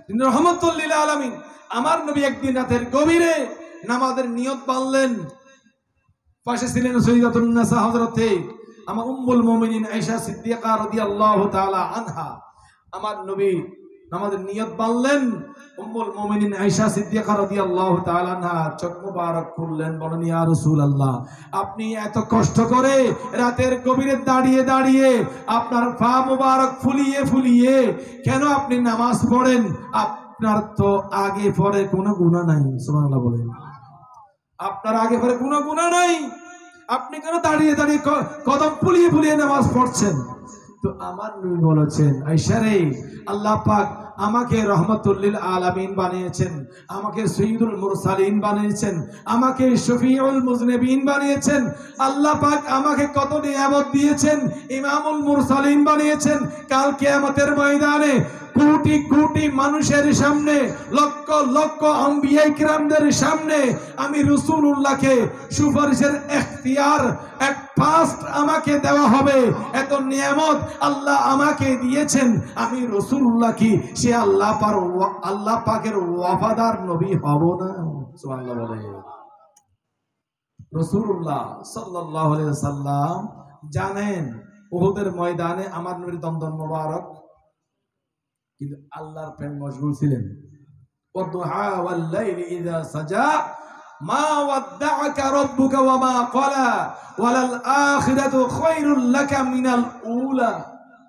তিনি রহমাতুল লিল আলামিন। আমার নবী একদিন রাতের গভীরে নামাজের নিয়ত বাঁধলেন। পাশে ছিলেন সাইয়্যিদাতুন নিসা হযরতে আমার উম্মুল মুমিনিন আয়েশা সিদ্দিকা রাদিয়াল্লাহু তাআলা আনহা। আমার নবী নামাজের নিয়ত বাঁধলেন। উম্মুল মুমিনিন আয়েশা সিদ্দিকা রাদিয়াল্লাহু তাআলা আনহা চোখ মুবারক খুললেন, বলেন, ইয়া রাসূলুল্লাহ, আপনি এত কষ্ট করে রাতের গভীরে দাঁড়িয়ে দাঁড়িয়ে আপনার পা মুবারক ফুলিয়ে কেন আপনি নামাজ পড়েন? আপনার তো আগে পরে কোনো গুনাহ নাই। সুবহানাল্লাহ বলেন। আপনার আগে পরে কোনো গুনাহ নাই, আপনি কেন দাঁড়িয়ে দাঁড়িয়ে কদম ফুলিয়ে ফুলিয়ে নামাজ পড়ছেন? তো আমার নবী বলেছেন, আয়েশা রে, আল্লাহ পাক আমাকে রহমাতুল লিল আলামিন বানিয়েছেন, আমাকে সাইয়্যিদুল মুরসালিন বানিয়েছেন, আমাকে শফিউল মুজনিবিন বানিয়েছেন। আল্লাহ পাক আমাকে কত নিয়ামত দিয়েছেন, ইমামুল মুরসালিন বানিয়েছেন। কাল কিয়ামতের ময়দানে কোটি কোটি মানুষের সামনে, লক্ষ লক্ষ আম্বিয়া কিরামদের সামনে আমি রাসূলুল্লাহকে সুপারিশের এখতিয়ার এক ফার্স্ট আমাকে দেওয়া হবে। এত নিয়ামত আল্লাহ আমাকে দিয়েছেন, আমি রাসূলুল্লাহ কি সে আল্লাহ পাকের ওয়াফাদার নবী হব না? সুবহানাল্লাহ বলে। রাসূলুল্লাহ সাল্লাল্লাহু আলাইহি ওয়াসাল্লাম জানেন উহুদের ময়দানে আমার নবীর দমদম মোবারক, কিন্তু আল্লাহর প্রেম মশগুল ছিলেন। ওয়াদুহা ওয়াল লাইলি ইযা সাজা মা ওয়াদ্দাআকা রাব্বুকা ওয়া মা ক্বালা ওয়ালাল আখিরাতু খায়রুল লাকা মিনাল উলা,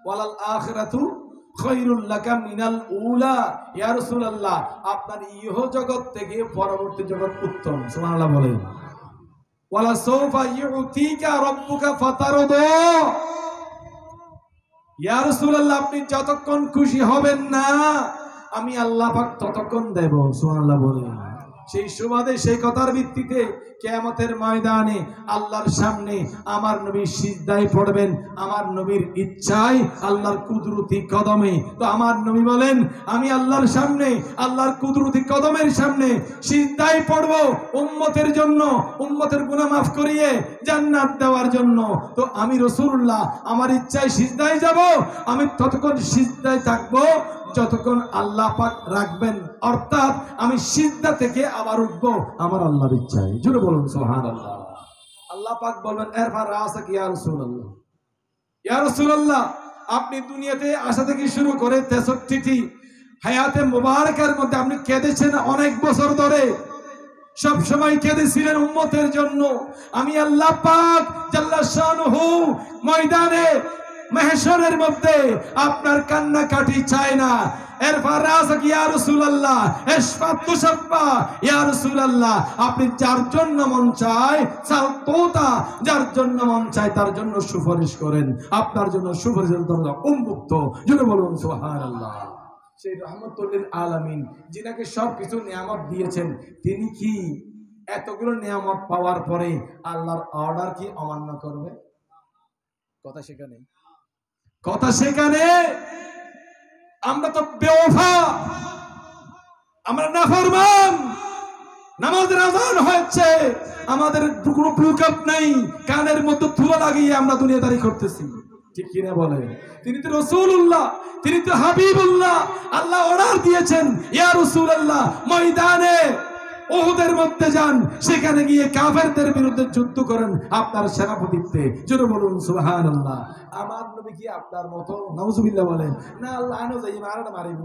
ওয়ালাল আখিরাতু খায়রুল লাকা মিনাল উলা। ইয়া রাসূলুল্লাহ, আপনার ইহ জগৎ থেকে পরবর্তী জগৎ উত্তম। সুবহানাল্লাহ বলেন। ওয়ালা সাওফা ইউতিকা রাব্বুকা ফাতারদা। ইয়া রাসূলুল্লাহ, আপনি যতক্ষণ খুশি হবেন না আমি আল্লাহ পাক ততক্ষণ দেব। সুবহানাল্লাহ বলেন। সেই সুবাদে সেই কথার ভিত্তিতে কিয়ামতের ময়দানে আল্লাহর সামনে আমার নবী সিজদায় পড়বেন, আমার নবীর ইচ্ছায় আল্লাহর কুদরতি কদমে। তো আমার নবী বলেন, আমি আল্লাহর সামনে, আল্লাহর কুদরতি কদমের সামনে সিজদায় পড়ব উম্মতের জন্য, উম্মতের গুনাহ মাফ করিয়ে জান্নাত দেওয়ার জন্য। তো আমি রাসূলুল্লাহ আমার ইচ্ছায় সিজদায় যাব, আমি ততক্ষণ সিজদায় থাকবো যতক্ষণ আল্লাহ পাক রাখবেন, অর্থাৎ আমি সিজদা থেকে আবার উঠবো আমার আল্লাহর ইচ্ছায়। জোরে বলুন সুবহানাল্লাহ। আল্লাহ পাক বলবেন, এরফা রাসাক ইয়া রাসূলুল্লাহ, ইয়া রাসূলুল্লাহ, আপনি দুনিয়াতে আসা থেকে শুরু করে 63টি হায়াতে মুবারকার মধ্যে আপনি কেঁদেছেন অনেক বছর ধরে, সব সময় কেঁদেছিলেন উম্মতের জন্য। আমি আল্লাহ পাক জাল্লা শানুহু ময়দানে মাহশরের মধ্যে আপনার কান্নাকাটি চায় না। এরপর রাসাক ইয়া রাসূলুল্লাহ, ইশফাত তুশাফা ইয়া রাসূলুল্লাহ, আপনি যার জন্য মন চায় সালতোতা, যার জন্য মন চায় তার জন্য সুপারিশ করেন, আপনার জন্য সুপারিশের দরজা উন্মুক্ত। জোরে বলুন সুবহানাল্লাহ। সেই রহমাতুল লিল আলামিন যিনাকে সবকিছু নিয়ামত দিয়েছেন, তিনি কি এতগুলো নিয়ামত পাওয়ার পরে আল্লাহর অর্ডার কি অমান্য করবে? কথা সেখানে, কথা সেখানে। আমরা তো বেওফা, আমরা নাফরমান। নামাজের আযান হয়েছে, আমাদের কোনো ব্লুকআপ নাই, কানের মধ্যে ধুলো লাগিয়ে আমরা দুনিয়াদারি করতেছি। ঠিক কিনা বলে? তিনি তো রাসূলুল্লাহ, তিনি তো হাবিবুল্লাহ। আল্লাহ অর্ডার দিয়েছেন, ইয়া রাসূলুল্লাহ ময়দানে উহুদের মধ্যে যান, সেখানে গিয়ে কাফেরদের বিরুদ্ধে যুদ্ধ করেন আপনার সেনাপতিত্বে। জোরে বলুন সুবহানাল্লাহ। আমার নবী কি আপনার মতো? নাউজুবিল্লাহ বলেন না। আল্লাহ আনো যাই মারাটা মারিব,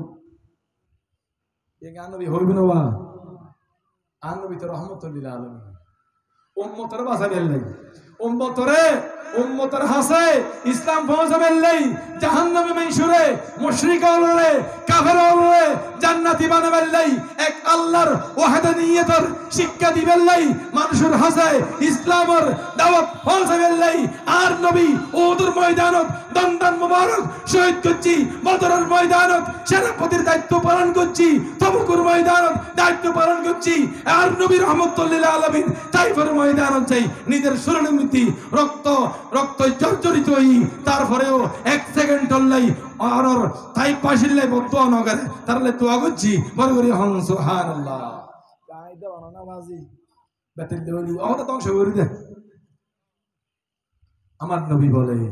এই গান নবী হইব না। বা আর নবী তো রহমাতুল লিল আলামিন, উম্মতের বাঁচাবেন নাই, উম্মতের হাসে ইসলাম পৌঁছাবেন নাই, জাহান্নামে মাইশুরে মুশরিক হলরে কাফের হলরে জান্নাতি বানাবেন নাই, এক আল্লাহর ওয়াহদানিয়তের শিক্ষা দিবেন নাই, মানুষের হাসে ইসলামের দাওয়াত পৌঁছাবেন নাই। আর নবী উহুদের ময়দানত দন্দন মুবারক শহীদ করছি, বদরের ময়দানত সেনাপতির দায়িত্ব পালন করছি, তবুকুর ময়দানত দায়িত্ব পালন করছি। আর নবী রহমাতুল লিল আলামিন তাইফের ময়দানত যাই নিজের শরণার্থী রক্ত জর্জরিত হই, তারপরেও এক সেকেন্ড টল্লাই আর তাই পাশিল্লে বদুয়া নগরে তারলে দোয়া করছি বড় করে হন সুবহানাল্লাহ। কায়দা বানানা বাজি বেতেল দেওয়ালি ওটা ধ্বংস করে দে। আমার নবী বলেন,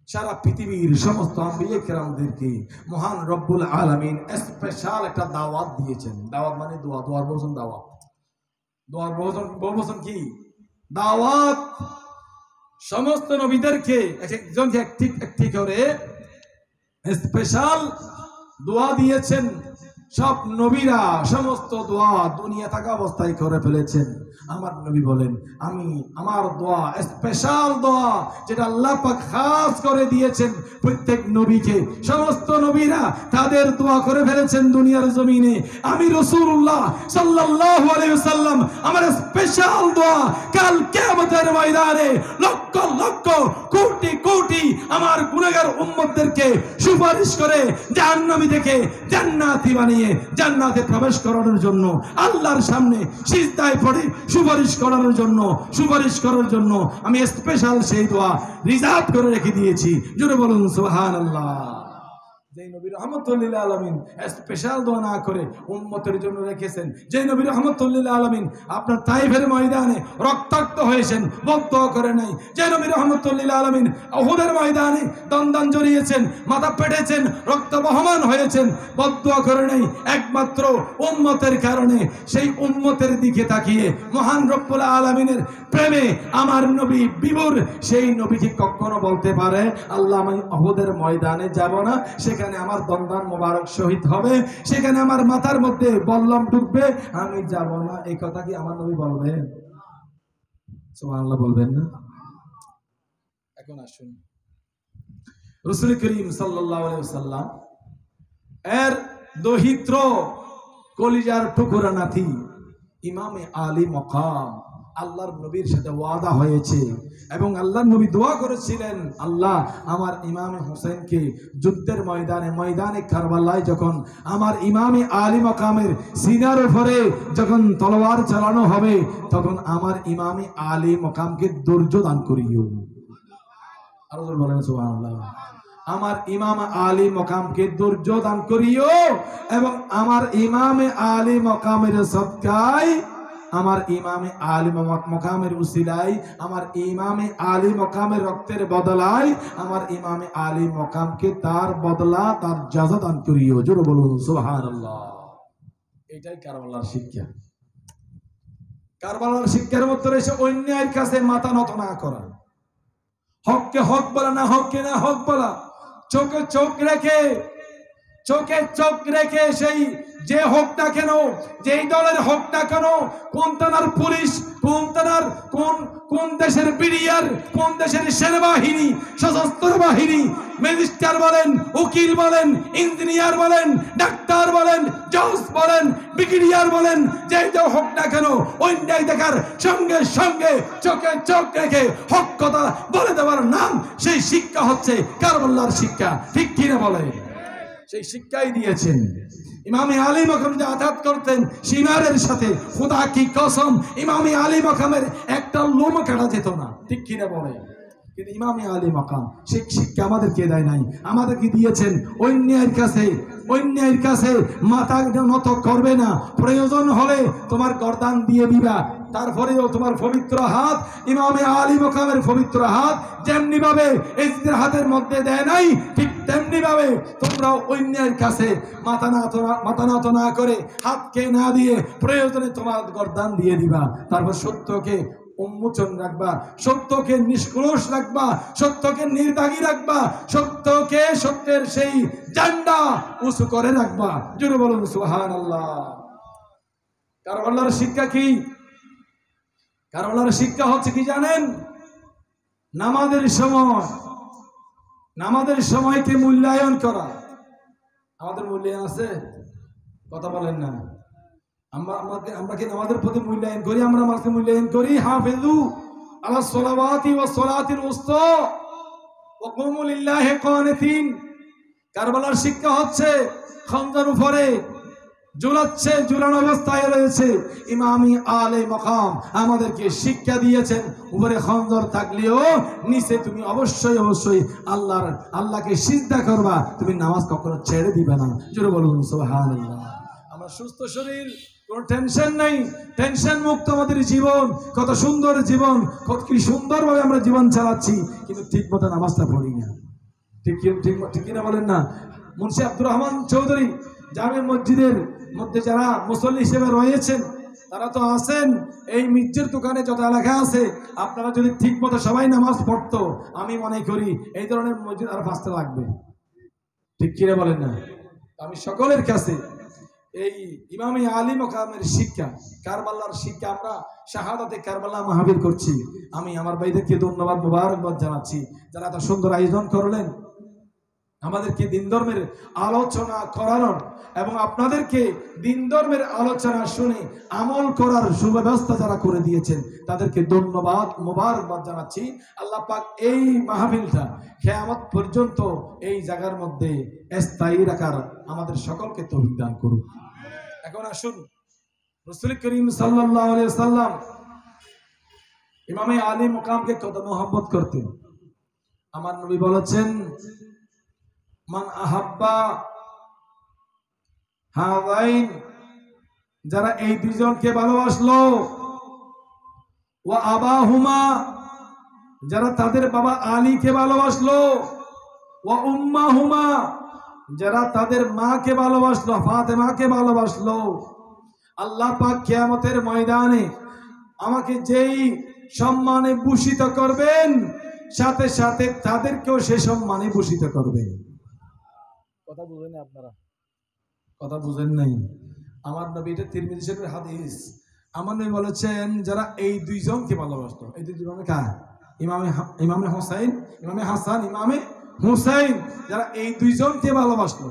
সারা পৃথিবীর সমস্ত আম্বিয়া কেরামদেরকে মহান রব্বুল আলামিন স্পেশাল একটা দাওয়াত দিয়েছেন। দাওয়াত মানে দোয়া, দোয়ার বহুবচন দাওয়াত, দোয়ার বহুবচন কি? দাওয়াত। সমস্ত নবীদেরকে একজনকে একটি করে স্পেশাল দোয়া দিয়েছেন। সব নবীরা সমস্ত দোয়া দুনিয়া থাকা অবস্থায় করে ফেলেছেন। আমার নবী বলেন, আমি আমার দোয়া স্পেশাল দোয়া যেটা আল্লাহ পাক খাস করে দিয়েছেন প্রত্যেক নবীকে, সমস্ত নবীরা তাদের দোয়া করে ফেলেছেন দুনিয়ার জমিনে। আমি রাসূলুল্লাহ সাল্লাল্লাহু আলাইহি ওয়াসাল্লাম আমার স্পেশাল দোয়া কাল কিয়ামতের ময়দানে লক্ষ লক্ষ কোটি কোটি আমার গুনাহগার উম্মতদেরকে সুপারিশ করে জাহান্নামী থেকে জান্নাতি বানিয়ে জান্নাতে প্রবেশ করানোর জন্য আল্লাহর সামনে সিজদায় পড়ে সুপারিশ করানোর জন্য আমি স্পেশাল সেই দোয়া রিজার্ভ করে রেখে দিয়েছি। জোরে বলুন সুবহানাল্লাহ। যে নবী রাহমাতুল লিল আলামিন স্পেশাল দোয়া না করে উম্মতের জন্য রেখেছেন, যে নবী রাহমাতুল লিল আলামিন আপনার তাইফের ময়দানে রক্তাক্ত হয়েছেন, বদদোয়া করে নাই, যে নবী রাহমাতুল লিল আলামিন উহুদের ময়দানে দন্দান জড়িয়েছেন, মাথা পেটেছেন, রক্ত বহমান হয়েছেন, বদদোয়া করে নাই, একমাত্র উম্মতের কারণে সেই উম্মতের দিকে তাকিয়ে মহান রব্বুল আলামিনের প্রেমে আমার নবী বিভোর, সেই নবীকে কখনো বলতে পারে আল্লাহ আমি উহুদের ময়দানে যাব না, সেখানে আমার দন্দান মোবারক শহীদ হবে, সেখানে আমার মাথার মধ্যে বল্লম ঢুকবে, আমি যাব না? এই কথা কি আমার নবী বলবেন? সুবহানাল্লাহ বলবেন না? এখন আসুন রাসূল করিম সাল্লাল্লাহু আলাইহি ওয়াসাল্লাম এর দহিত্র কলিজার টুকরা নাতি ইমামে আলী মকাম আল্লাহর নবীর সাথে ওয়াদা হয়েছে এবং আল্লাহর নবী দোয়া করেছিলেন, আল্লাহ আমার ইমামে হোসেনকে যুদ্ধের ময়দানে কারবালায় যখন আমার ইমামে আলী মকামের সিনার উপরে যখন তলোয়ার চালানো হবে তখন আমার ইমামে আলী মকামকে ধৈর্য দান করিও। আরো জোরে বলেন সুবহানাল্লাহ। আমার ইমাম আলী মকামকে ধৈর্য দান করিও এবং আমার ইমামে আলী মকামের সদকায়, আমার ইমামে আলী মকামের উসিলায়, আমার ইমামে আলী মকামের রক্তের বদলায় আমার ইমামে আলী মকামকে তার বদলা তার জাযা দান করিও। জোরে বলুন সুবহানাল্লাহ। এটাই কারবালার শিক্ষা। কারবালার শিক্ষার মধ্যে রয়েছে অন্যায়ের কাছে মাথা নত না করা, হককে হক বলা, না হককে না হক বলা, চোখে চোখ রেখে সেই যে হোক না কেন, যেই দলের হোক না কেন, কোন থানার পুলিশ, কোন থানার কোন দেশের বিডিআর, কোন দেশের সেনাবাহিনী, সশস্ত্র বাহিনী, ম্যাজিস্ট্রেট বলেন, উকিল বলেন, ইঞ্জিনিয়ার বলেন, ডাক্তার বলেন, জজ বলেন, ব্রিগেডিয়ার বলেন, যেই যে হোক না কেন অন্যায় দেখার সঙ্গে সঙ্গে চোখে চোখ রেখে হক কথা বলে দেওয়ার নাম, সেই শিক্ষা হচ্ছে কারবালার শিক্ষা। ঠিক কিনা বলে? সেই শিক্ষাই দিয়েছেন ইমামে আলী মকাম যে আঘাত করতেন সীমারের সাথে, খোদা কি কসম ইমামে আলী মকামের একটা লোম কাটা যেত না। ঠিক কিনা বলে? কিন্তু ইমামে আলী মকাম সেই শিক্ষা আমাদেরকে দেয় নাই, আমাদেরকে দিয়েছেন অন্যায়ের কাছে মাথা নত করবে না, প্রয়োজন হলে তোমার গর্দান দিয়ে দিবা, তারপরেও তোমার পবিত্র হাত, ইমামে আলী মকামের পবিত্র হাত যেমনি ভাবে এজিদের হাতের মধ্যে দেয় নাই, ঠিক তেমনি ভাবে তোমরা অন্যের কাছে মাথা নত না করে, হাতকে না দিয়ে প্রয়োজনে তোমার গর্দান দিয়ে দিবা। তারপর সত্যকে উন্মোচন রাখবা, সত্যকে নিষ্কলুষ রাখবা, সত্যকে নির্দাগী রাখবা, সত্যের সেই ঝান্ডা উঁচু করে রাখবা। জোরে বলুন সুবহানাল্লাহ। কারবালার শিক্ষা কি? কারবালার শিক্ষা হচ্ছে কি জানেন? নামাজের সময়কে মূল্যায়ন করা। আমাদের মূল্যায়ন আছে? কথা বলেন না। আমরা কি নামাজের প্রতি মূল্যায়ন করি? আমরা নামাজকে মূল্যায়ন করি? হাফিজু আলা সলাওয়াতি ওয়া সলাতিল উসতা ওয়া কুমু লিল্লাহি কানিতিন। কারবালার শিক্ষা হচ্ছে খঞ্জর উপরে ঝুলানো অবস্থায় রয়েছে ইমামি আলে মকাম আমাদেরকে শিক্ষা দিয়েছেন, উপরে খঞ্জর থাকলেও নিচে তুমি অবশ্যই আল্লাহকে সিজদা করবা, তুমি নামাজ কখনো ছেড়ে দিবে না। জোরে বলুন সুবহানাল্লাহ। আমার সুস্থ শরীর, কোনো টেনশন নাই, টেনশন মুক্ত আমাদের জীবন, কত সুন্দর জীবন, কত কি সুন্দরভাবে আমরা জীবন চালাচ্ছি, কিন্তু ঠিক মতো নামাজটা পড়ি না। ঠিক কিনা বলেন না? মুন্সি আব্দুর রহমান চৌধুরী জামে মসজিদের মধ্যে যারা মুসল্লি হিসেবে রয়েছেন তারা তো আছেন, এই মির্জের দোকানে যত এলাকা আছে, আপনারা যদি ঠিক মতো সবাই নামাজ পড়তো, আমি মনে করি এই ধরনের মসজিদ আর 5টা লাগবে। ঠিক কিনা বলেন না? আমি সকলের কাছে এই ইমামে আলী মাকামের শিক্ষা, কারবালার শিক্ষা আমরা শাহাদাতে কারবালা মাহফিল করছি। আমি আমার ভাইদেরকে ধন্যবাদ মোবারকবাদ জানাচ্ছি যারা এত সুন্দর আয়োজন করলেন, আমাদেরকে দিন ধর্মের আলোচনা করানোর এবং আপনাদেরকে দিন ধর্মের আলোচনা শুনে আমল করার সুব্যবস্থা যারা করে দিয়েছেন তাদেরকে ধন্যবাদ মোবারকবাদ জানাচ্ছি। আল্লাহ পাক এই মাহফিলটা কিয়ামত পর্যন্ত এই জায়গার মধ্যে স্থায়ী রাখার আমাদের সকলকে তৌফিক দান করুন। এখন আসুন, রাসূল করিম সাল্লাল্লাহু আলাইহি ওয়াসাল্লাম ইমামে আলী মাকামকে কত মহব্বত করতেন। আমার নবী বলেছেন, মান আহাব্বা হাযাইন, যারা এই দুইজনকে ভালোবাসলো, ওয়া আবাহুমা, যারা তাদের বাবা আলীকে ভালোবাসলো, ওয়া উম্মাহুমা, যারা তাদের মাকে ভালোবাসলো, ফাতেমাকে ভালোবাসলো, আল্লাহ পাক কিয়ামতের ময়দানে আমাকে যেই সম্মানে ভূষিত করবেন সাথে সাথে তাদেরকেও সে সম্মানে ভূষিত করবেন। কথা বুঝেন আপনারা? কথা বুঝেন নাই? আমার নবী, এটা তিরমিজি শরীফের হাদিস, আমার নবী বলেছেন যারা এই দুইজনকে ভালোবাসতো, এই দুইজনে কার? ইমামে হোসাইন, ইমামে হাসান, ইমামে হুসাইন, যারা এই দুইজনকে ভালোবাসলো,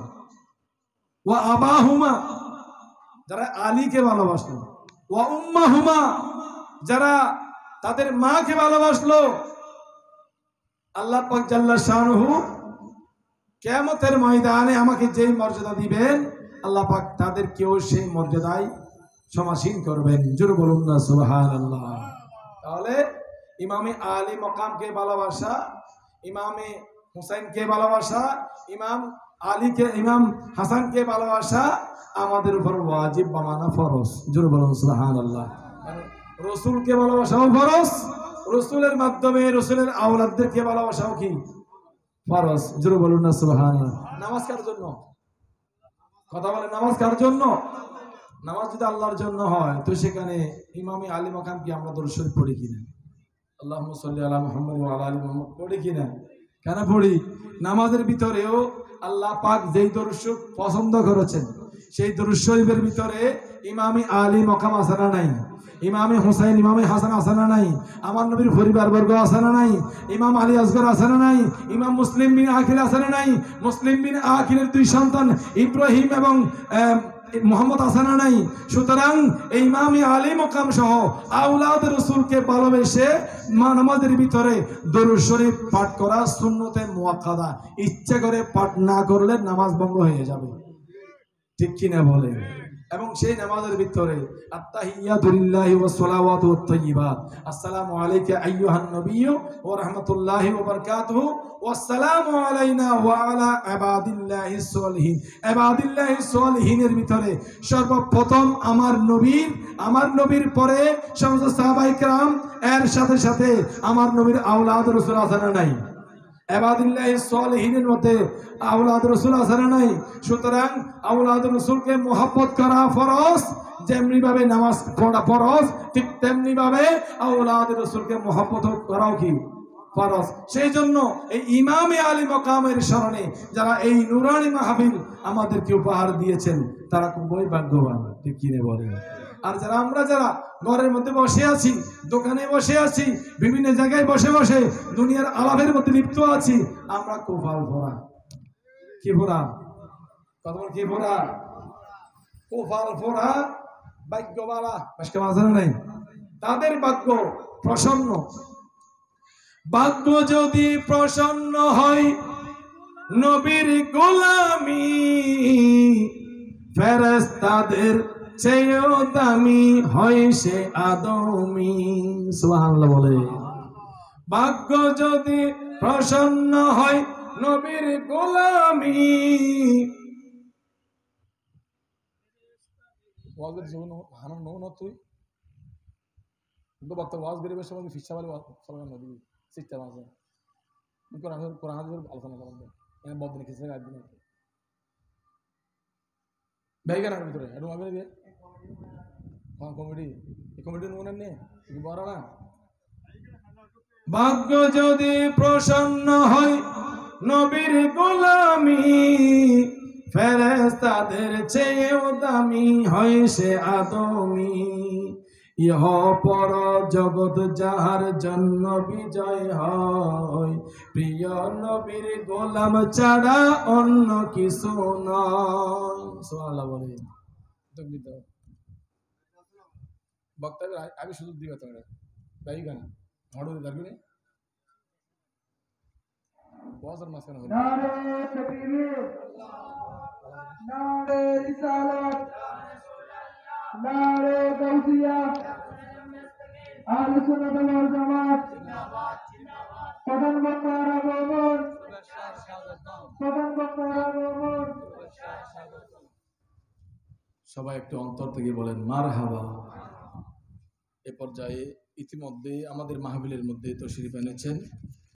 ওয়া আবাহুমা, যারা আলীকে ভালোবাসলো, ওয়া উম্মাহুমা, যারা তাদের মাকে ভালোবাসলো, আল্লাহ পাক জাল্লা শানুহু কিয়ামতের ময়দানে আমাকে যেই মর্যাদা দিবেন আল্লাহ পাক তাদেরকেও সেই মর্যাদায় সমাসীন করবেন। জোরে বলুন না সুবহানাল্লাহ। তাহলে ইমামে আলী মাকামকে ভালোবাসা, ইমামে হুসাইনকে ভালোবাসা, ইমাম আলীকে, ইমাম হাসানকে ভালোবাসা আমাদের উপর ওয়াজিব বা মানা ফরজ। জোরে বলুন সুবহানাল্লাহ। রাসূলকে ভালোবাসাও ফরজ, রাসূলের মাধ্যমে রাসূলের আওলাদদেরকে ভালোবাসাও কি ফরজ। জোরে বলুন না সুবহানাল্লাহ। নামাজ কার জন্য? কথা বলে, নামাজ কার জন্য? নামাজ যদি আল্লাহর জন্য হয় তো সেখানে ইমামে আলী মাকাম কি আমরা দরুদ শরীফ পড়ি কিনা? আল্লাহুম্মা সাল্লি আলা মুহাম্মাদ ওয়া আলা আলি মুহাম্মাদ পড়ি কিনা? কেন পড়ি? নামাজের ভিতরেও আল্লাহ পাক যেই দরুদ শরীফ পছন্দ করেছেন সেই দরুদ শরীফের ভিতরে ইমামে আলী মাকাম আছে না নাই? ইমামে হুসাইন, ইমামে হাসান আছে না নাই? আমার নবীর পরিবারবর্গ আছে না নাই? ইমাম আলী আসগর আছে না নাই? ইমাম মুসলিম বিন আকিল আছে না নাই? মুসলিম বিন আকিলের দুই সন্তান ইব্রাহিম এবং মোহাম্মদ আছে না নাই? সুতরাং এই ইমামে আলী মাকাম সহ আওলাদ রাসূলকে ভালোবেসে নামাজের ভিতরে দরুদ শরীফ পাঠ করা সুন্নতে মুআক্কাদা। ইচ্ছা করে পাঠ না করলে নামাজ ভঙ্গ হয়ে যাবে, ঠিক কিনা বলেন? এবং সেই নামাজের ভিতরে আত্তাহিয়াতু লিল্লাহি ওয়াস সালাওয়াতু ওয়াত তাইয়্যিবাত, আসসালামু আলাইকা আইয়ুহান নবিয়্যু ওয়া রাহমাতুল্লাহি ওয়া বারাকাতুহু ওয়াসসালামু আলাইনা ওয়া আলা ইবাদিল্লাহিস সালিহিন। ইবাদিল্লাহিস সালিহিনের ভিতরে সর্বপ্রথম আমার নবীর পরে সমস্ত সাহাবায়ে কেরাম, এর সাথে সাথে আমার নবীর আওলাদ রাসূল আছে না নাই? ইবাদিল্লাহিস সালিহিনের মধ্যে আওলাদ রাসূল আছে না নাই? সুতরাং আওলাদ রাসূলকে মুহাব্বত করা ফরজ, যেমনি ভাবে নামাজ পড়া ফরজ, ঠিক তেমনি ভাবে আওলাদ রাসূলকে মুহাব্বত করাও কি ফরজ। সেই জন্য এই ইমামে আলী মাকামের স্মরণে যারা এই নুরানি মাহফিল আমাদেরকে উপহার দিয়েছেন তারা খুবই ভাগ্যবান, ঠিক কিনে বলেন? আর যারা ঘরের মধ্যে বসে আছি, দোকানে বসে আছি, বিভিন্ন জায়গায় বসে বসে দুনিয়ার আলাপের মধ্যে লিপ্ত আছি, আমরা কোফাল ভরা। কি ভরা? কথা কি ভরা? কোফাল ভরা ভাগ্যবালা নাই, তাদের ভাগ্য প্রসন্ন। ভাগ্য যদি প্রসন্ন হয় নবীর গোলামি, ফেরেশতাদের চেয়েও দামি হয় সে আদমি। সুবহানাল্লাহ বলে। ভাগ্য যদি প্রসন্ন হয় নবীর গোলামি, ওয়াজের জীবন হানো নো তুই বক্তা ওয়াজ বেরিয়ে সবাই ফিসা বলে সবাই নদী শিখতে পারছে কোরআন হাদিসের আলোচনা করবে এখানে বদনে কিছু একদিন বেগানার ভিতরে একটু আগে দিয়ে কমিটি নুনের নিয়ে বড় না। ভাগ্য যদি প্রসন্ন হয় নবীর গোলামি, ফেরেশতাদের চেয়েও দামি হয় সে আদমি। ইহ পর জগৎ যাহার জন্য বিজয় হয়, প্রিয় নবীর গোলাম ছাড়া অন্য কিছু নয়। সুবহানাল্লাহ বলে বক্তাদের আগে সুযোগ দিবে তোমরা তাই কেন হড় লাগবে না বজার মাঝখানে হলো নারে তাকবীর, নারে রিসালাত, নারে গাউসিয়া, আহলে সুন্নাত ওয়াল জামাত প্রধান বক্তার আগমন, প্রধান বক্তার আগমন। সবাই একটু অন্তর থেকে বলেন মারহাবা। এ পর্যায়ে ইতিমধ্যে আমাদের মাহফিলের মধ্যে তশরিফ এনেছেন